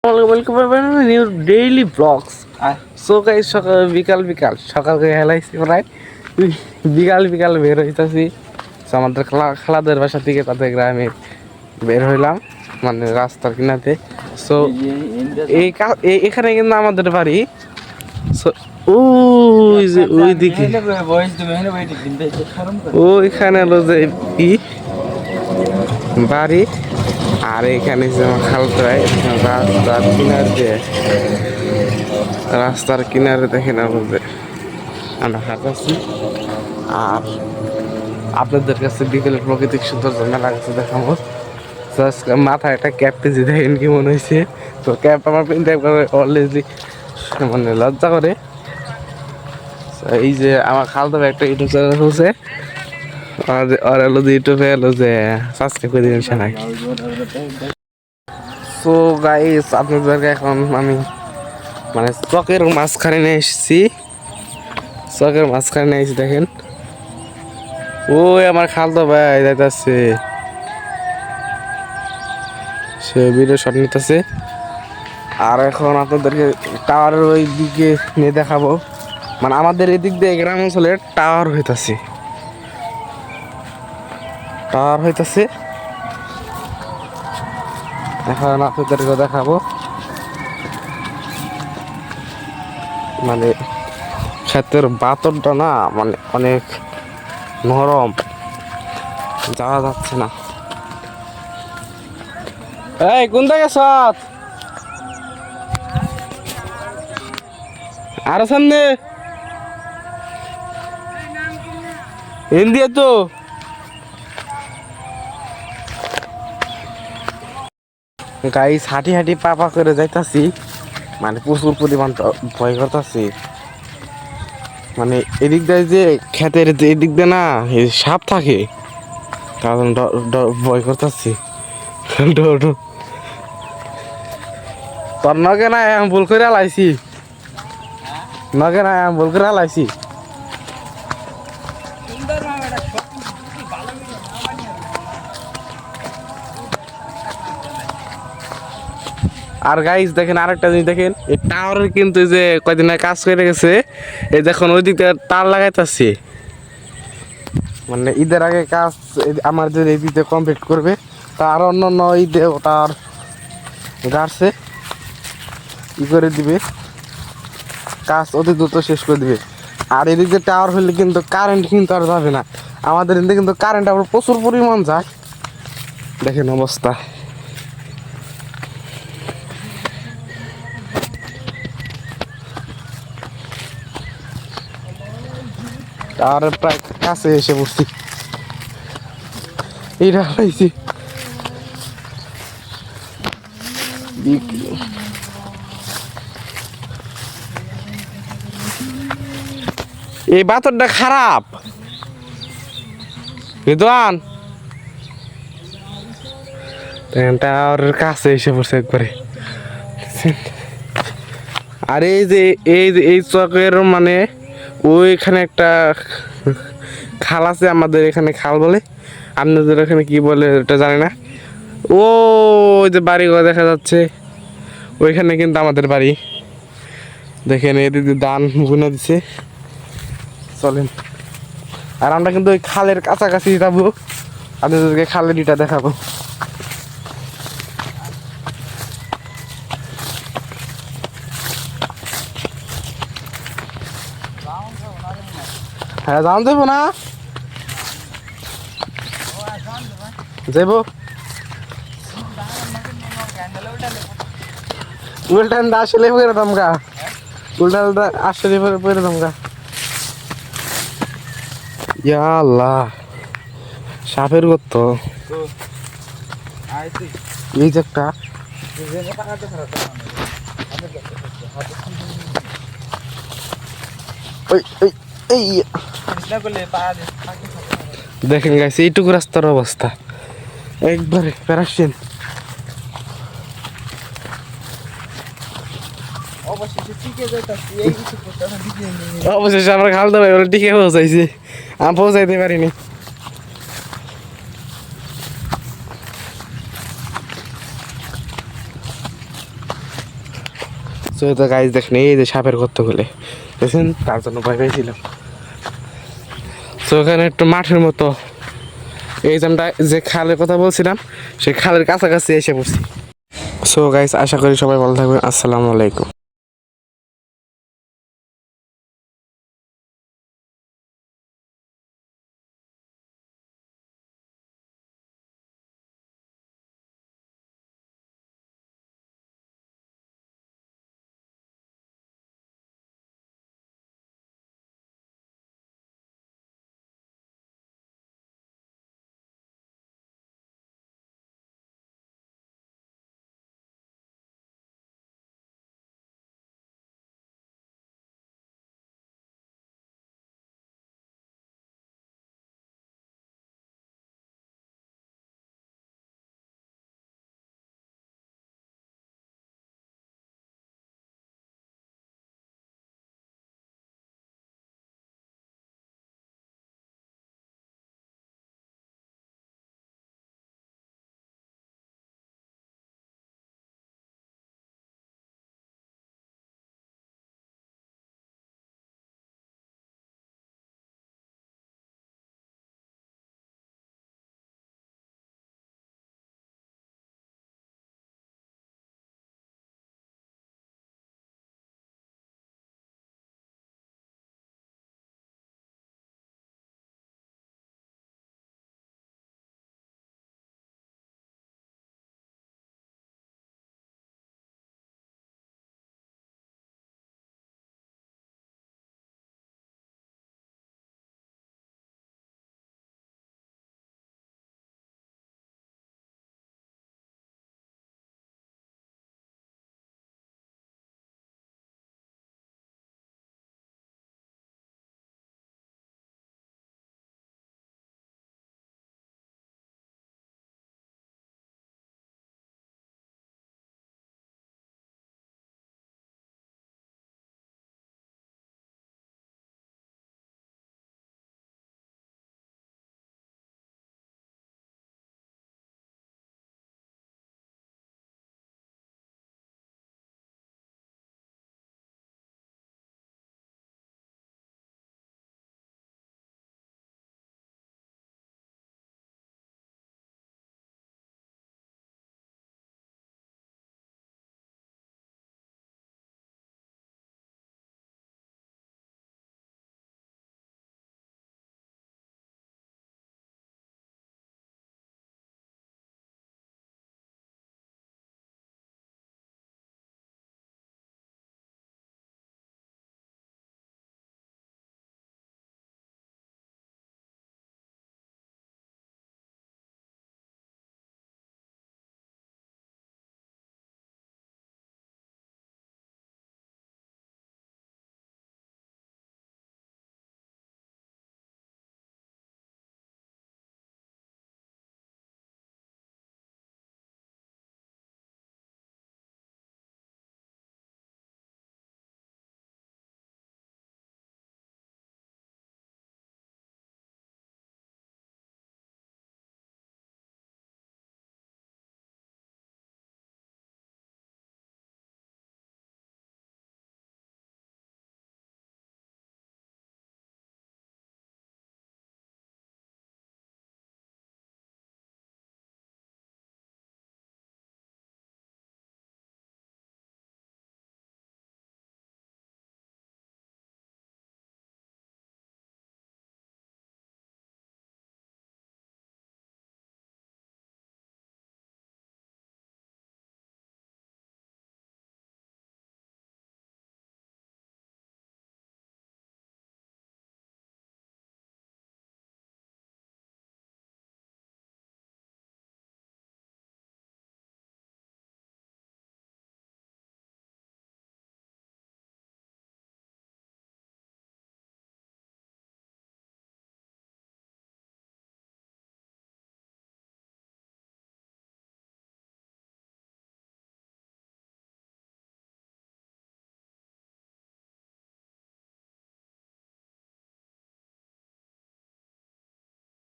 New daily vlogs. So guys সকাল বিকাল সকালকে হেলাইছি প্রায় বিকাল বের হইতাছি। আমাদের খালাদের বাসা থেকে তাদের গ্রামে বের হইলাম, মানে রাস্তার কিনাতে। সো এখানে কিন্তু আমাদের বাড়ি। সো ওই যে ওই দিকে ওইখানে হলো যে বাড়ি, আর এখানে যে আমার খালতো ভাই রাস্তার কিনারে দেখেন আমাদের আমরা হাঁটাচ্ছি। আর আপনাদের কাছে বিকেলের প্রাকৃতিক সৌন্দর্য মেলা কাছে দেখাবো। মাথায় একটা ক্যাপ পেয়েছি, দেখেন কি মনে হয়েছে। তো ক্যাপ আমার পিনতে অলরেডি মানে লজ্জা করে। এই যে আমার খালতো ভাই একটা ইউটিউব চ্যানেল খুলছে, আর এলো যে ইউটিউবে এলো যে সাবস্ক্রাইব করে দিবেন সেনাই। সো গাইস আপনাদেরকে এখন আমি মানে চকের মাঝখানে নিয়ে এসেছি। চকের মাঝখানে নিয়ে এসেছি, দেখেন ওই আমার খালতো ভাই যাইতেছে, সে ভিডিও শট নিতেছে। আর এখন আপনাদেরকে টাওয়ারের ওই দিকে নিয়ে দেখাবো, মানে আমাদের এদিক দিয়ে গ্রাম অঞ্চলে টাওয়ার হইতাছে। এখন আপনাদেরকে দেখাবো, মানে ক্ষেতের বাতরটা না মানে অনেক নরম, যাওয়া যাচ্ছে না। এই কোন থেকে সৎ আরো সামনে হিন্দি তো গাইস হাঁটি পা করে যাইতাছি, মানে প্রচুর পরিমাণ ভয় করতেছি। মানে এদিক দিয়ে যে ক্ষেতের এদিক দিয়ে না সাপ থাকে, কারণ ভয় করতেছি। তোর নগে না ভুল করে লাইছি, আর গাইস দেখেন আরেকটা জিনিস দেখেন, এই টাওয়ারের কিন্তু যে কয়দিন আগে কাজ করে গেছে, এই দেখুন ওই দিক থেকে তার লাগাইতেছি, মানে ঈদের আগে কাজ আমার যে এই দিকে কমপ্লিট করবে, তার অন্য ঈদে ওটার গাড়ছে করে দিবে, কাজ অতি দ্রুত শেষ করে দিবে। আর এদিকে টাওয়ার হলে কিন্তু কারেন্ট কিন্তু আর যাবে না, আমাদের এদিকে কিন্তু কারেন্ট আবার প্রচুর পরিমাণ যায়। দেখেন অবস্থা, আর প্রায় কাছে এসে পড়ছি, এইটা হয়েছি। এই বাতরটা খারাপ রিদওয়ান, টাওয়ার কাছে এসে পড়ছে একবারে। আর এই চকের মানে ওইখানে একটা খাল আছে, আমাদের এখানে খাল বলে, আপনাদের এখানে কি বলে এটা জানি না। ও যে বাড়িঘর দেখা যাচ্ছে, ওইখানে কিন্তু আমাদের বাড়ি। দেখেন এদিকে ধান বুনে দিছে, চলেন। আর আমরা কিন্তু ওই খালের কাছাকাছি যাবো, আপনাদেরকে খালের ইটা দেখাবো। হ্যাঁ যান যাবো না, যাইব উল্টান আসলে পরে দমকা, উল্টা আসলে পরে দমকা। ইয়া আল্লাহ, সাপের গর্ত এই যে একটা। দেখেন গাইস এইটুকু রাস্তার অবস্থা একবারে প্যারাসিন। অবশেষে আমরা খালতে ভাই বলে টিকে পৌঁছাইছি, আমি পৌঁছাইতে পারিনি। তো এটা গাইজ দেখেন এই যে সাপের গর্তগুলো দেখছেন, তার জন্য ভয় পেয়েছিলাম। তো এখানে একটু মাঠের মতো, এই যে আমরা যে খালের কথা বলছিলাম সেই খালের কাছাকাছি এসে পড়ছি। সো গাইজ আশা করি সবাই ভালো থাকবেন। আসসালামু আলাইকুম।